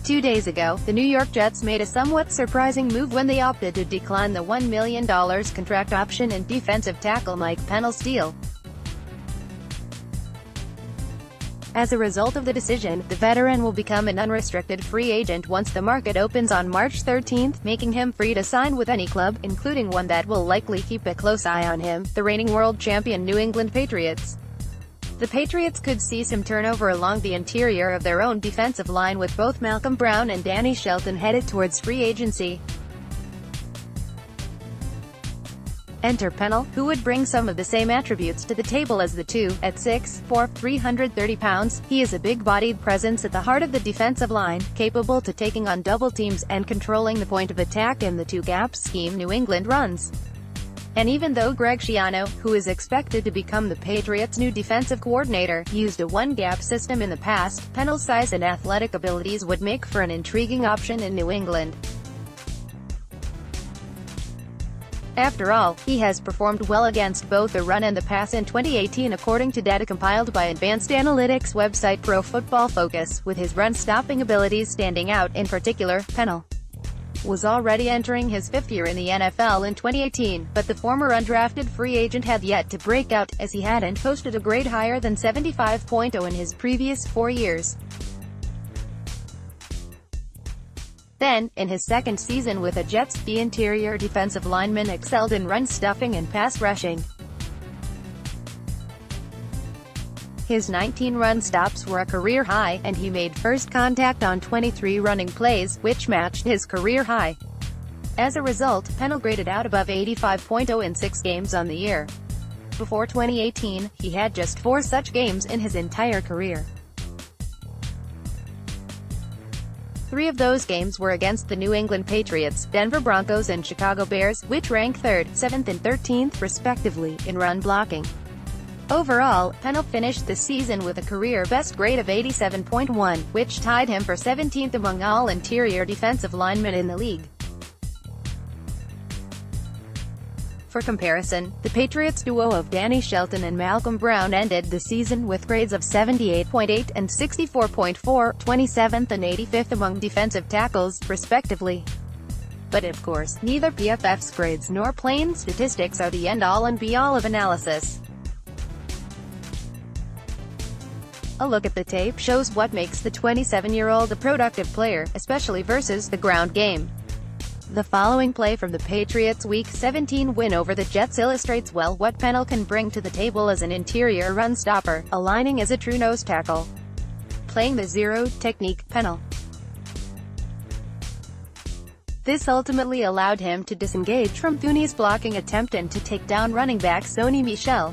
2 days ago, the New York Jets made a somewhat surprising move when they opted to decline the $1 million contract option and defensive tackle Mike Pennel's deal. As a result of the decision, the veteran will become an unrestricted free agent once the market opens on March 13, making him free to sign with any club, including one that will likely keep a close eye on him, the reigning world champion New England Patriots. The Patriots could see some turnover along the interior of their own defensive line with both Malcolm Brown and Danny Shelton headed towards free agency. Enter Pennel, who would bring some of the same attributes to the table as the two. At 6'4", 330 pounds, he is a big-bodied presence at the heart of the defensive line, capable to taking on double teams and controlling the point of attack in the two-gap scheme New England runs. And even though Greg Schiano, who is expected to become the Patriots' new defensive coordinator, used a one-gap system in the past, Pennel's size and athletic abilities would make for an intriguing option in New England. After all, he has performed well against both the run and the pass in 2018 according to data compiled by advanced analytics website Pro Football Focus, with his run-stopping abilities standing out. In particular, Pennel was already entering his fifth year in the NFL in 2018, but the former undrafted free agent had yet to break out, as he hadn't posted a grade higher than 75.0 in his previous 4 years. Then, in his second season with the Jets, the interior defensive lineman excelled in run-stuffing and pass rushing. His 19 run stops were a career high, and he made first contact on 23 running plays, which matched his career high. As a result, Pennel graded out above 85.0 in 6 games on the year. Before 2018, he had just 4 such games in his entire career. 3 of those games were against the New England Patriots, Denver Broncos and Chicago Bears, which rank 3rd, 7th and 13th, respectively, in run blocking. Overall, Pennel finished the season with a career-best grade of 87.1, which tied him for 17th among all interior defensive linemen in the league. For comparison, the Patriots duo of Danny Shelton and Malcolm Brown ended the season with grades of 78.8 and 64.4, 27th and 85th among defensive tackles, respectively. But of course, neither PFF's grades nor plain statistics are the end-all and be-all of analysis. A look at the tape shows what makes the 27-year-old a productive player, especially versus the ground game. The following play from the Patriots' Week 17 win over the Jets illustrates well what Pennel can bring to the table as an interior run stopper, aligning as a true nose tackle. Playing the zero technique, Pennel. This ultimately allowed him to disengage from Thuney's blocking attempt and to take down running back Sony Michel.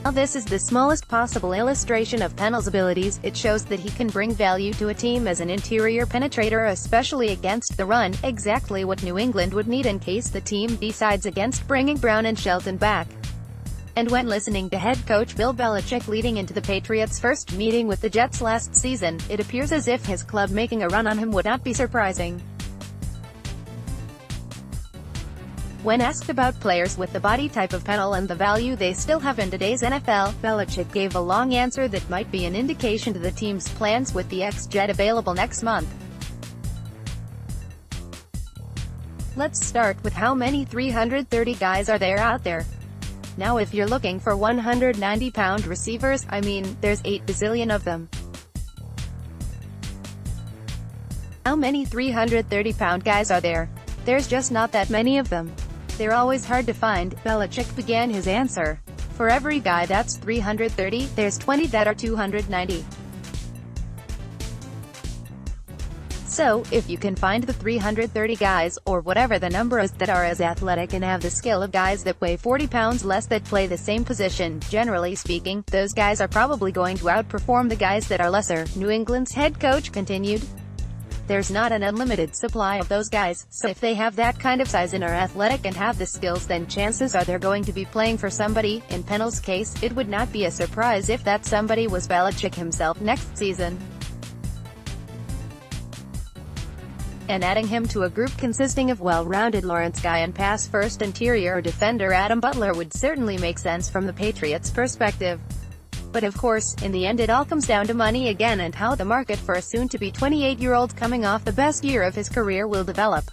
While this is the smallest possible illustration of Pennel's abilities, it shows that he can bring value to a team as an interior penetrator, especially against the run, exactly what New England would need in case the team decides against bringing Brown and Shelton back. And when listening to head coach Bill Belichick leading into the Patriots' first meeting with the Jets last season, it appears as if his club making a run on him would not be surprising. When asked about players with the body type of Pennel and the value they still have in today's NFL, Belichick gave a long answer that might be an indication to the team's plans with the ex-Jet available next month. Let's start with how many 330 guys are there out there. Now if you're looking for 190-pound receivers, I mean, there's 8 bazillion of them. How many 330-pound guys are there? There's just not that many of them. They're always hard to find. Belichick began his answer. For every guy that's 330, there's 20 that are 290. So, if you can find the 330 guys, or whatever the number is, that are as athletic and have the skill of guys that weigh 40 pounds less that play the same position, generally speaking, those guys are probably going to outperform the guys that are lesser, New England's head coach continued. There's not an unlimited supply of those guys, so if they have that kind of size and are athletic and have the skills, then chances are they're going to be playing for somebody. In Pennel's case, it would not be a surprise if that somebody was Belichick himself next season. And adding him to a group consisting of well-rounded Lawrence Guy and pass-first interior defender Adam Butler would certainly make sense from the Patriots' perspective. But of course, in the end it all comes down to money again and how the market for a soon-to-be 28-year-old coming off the best year of his career will develop.